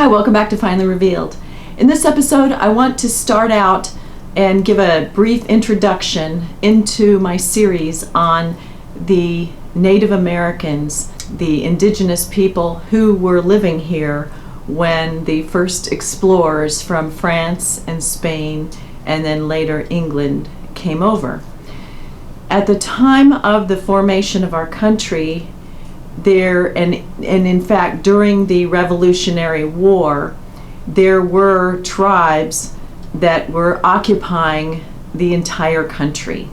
Hi, welcome back to Finally Revealed. In this episode, I want to start out and give a brief introduction into my series on the Native Americans, the indigenous people who were living here when the first explorers from France and Spain and then later England came over. At the time of the formation of our country, and in fact during the Revolutionary War, there were tribes that were occupying the entire country.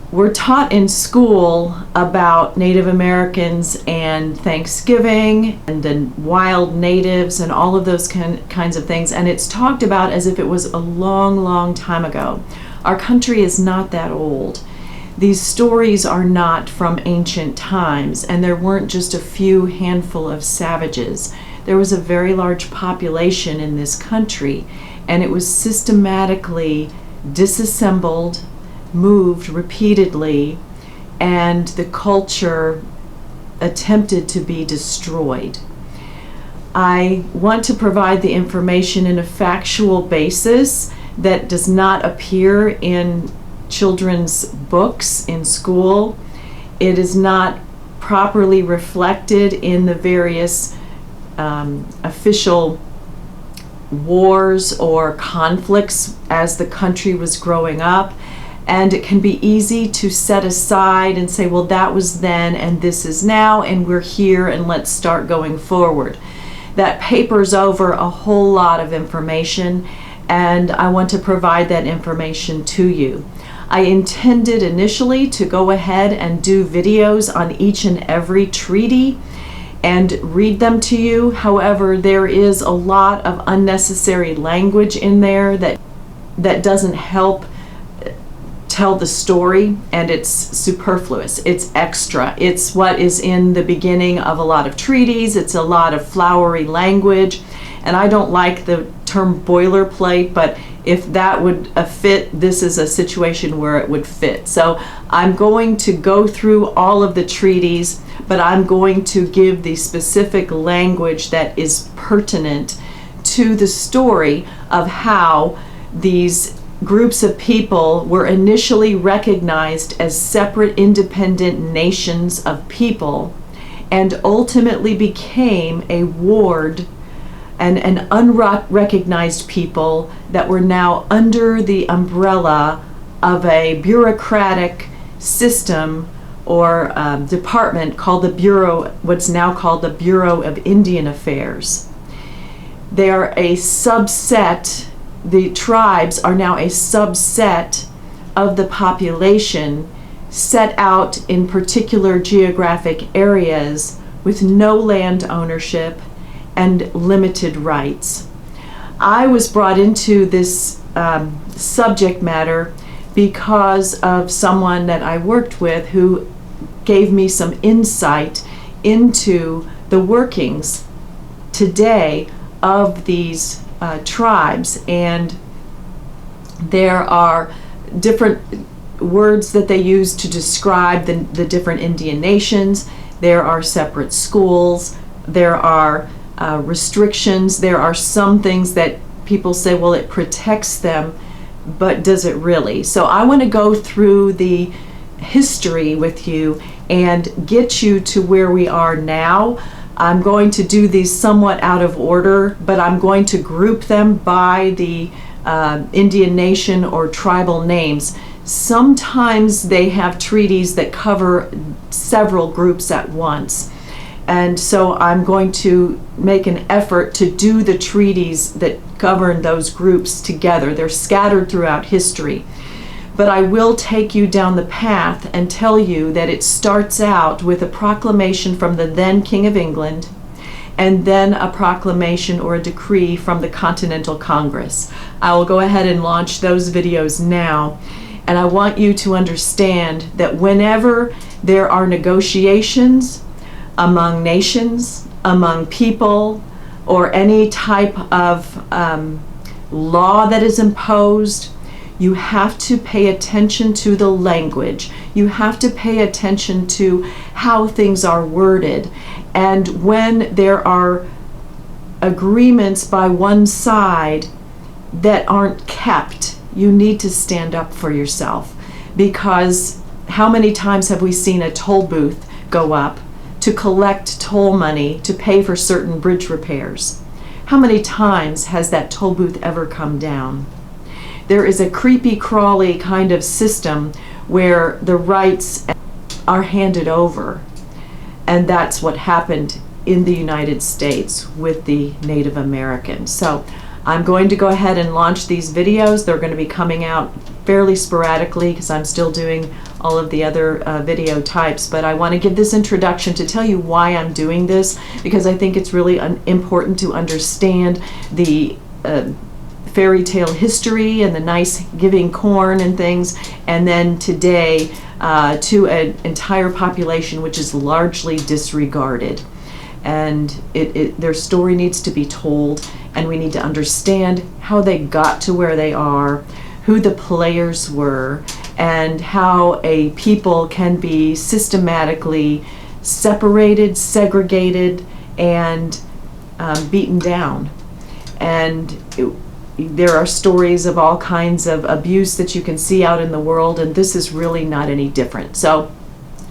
We're taught in school about Native Americans and Thanksgiving and the wild natives and all of those kinds of things, and it's talked about as if it was a long, long time ago. Our country is not that old. These stories are not from ancient times, and there weren't just a few handful of savages. There was a very large population in this country, and it was systematically disassembled, moved repeatedly, and the culture attempted to be destroyed. I want to provide the information in a factual basis that does not appear in children's books in school. It is not properly reflected in the various official wars or conflicts as the country was growing up, and it can be easy to set aside and say, well, that was then and this is now and we're here and let's start going forward. That papers over a whole lot of information, and I want to provide that information to you. I intended initially to go ahead and do videos on each and every treaty and read them to you. However, there is a lot of unnecessary language in there that doesn't help tell the story, and it's superfluous. It's extra. It's what is in the beginning of a lot of treaties. It's a lot of flowery language, and I don't like the term boilerplate, but if that would fit, this is a situation where it would fit. So I'm going to go through all of the treaties, but I'm going to give the specific language that is pertinent to the story of how these groups of people were initially recognized as separate independent nations of people and ultimately became a ward and an unrecognized people that were now under the umbrella of a bureaucratic system or department called the Bureau, what's now called the Bureau of Indian Affairs. They are a subset, the tribes are now a subset of the population set out in particular geographic areas with no land ownership and limited rights. I was brought into this subject matter because of someone that I worked with who gave me some insight into the workings today of these tribes. And there are different words that they use to describe the different Indian nations. There are separate schools. There are restrictions. There are some things that people say, well, it protects them, but does it really? So I want to go through the history with you and get you to where we are now. I'm going to do these somewhat out of order, but I'm going to group them by the Indian nation or tribal names. Sometimes they have treaties that cover several groups at once. And so I'm going to make an effort to do the treaties that govern those groups together. They're scattered throughout history. But I will take you down the path and tell you that it starts out with a proclamation from the then King of England, and then a proclamation or a decree from the Continental Congress. I will go ahead and launch those videos now. And I want you to understand that whenever there are negotiations among nations, among people, or any type of law that is imposed, you have to pay attention to the language. You have to pay attention to how things are worded. And when there are agreements by one side that aren't kept, you need to stand up for yourself. Because how many times have we seen a toll booth go up to collect toll money to pay for certain bridge repairs? How many times has that toll booth ever come down? There is a creepy crawly kind of system where the rights are handed over, and that's what happened in the United States with the Native Americans. So I'm going to go ahead and launch these videos. They're going to be coming out fairly sporadically because I'm still doing all of the other video types, but I want to give this introduction to tell you why I'm doing this, because I think it's really important to understand the fairy tale history and the nice giving corn and things, and then today to an entire population which is largely disregarded. And their story needs to be told, and we need to understand how they got to where they are, who the players were, and how a people can be systematically separated, segregated, and beaten down. And there are stories of all kinds of abuse that you can see out in the world, and this is really not any different. So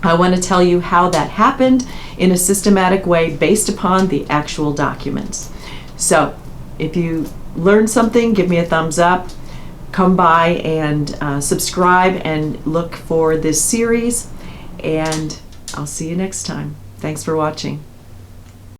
I want to tell you how that happened in a systematic way based upon the actual documents. So if you learned something, give me a thumbs up. Come by and subscribe and look for this series, and I'll see you next time. Thanks for watching.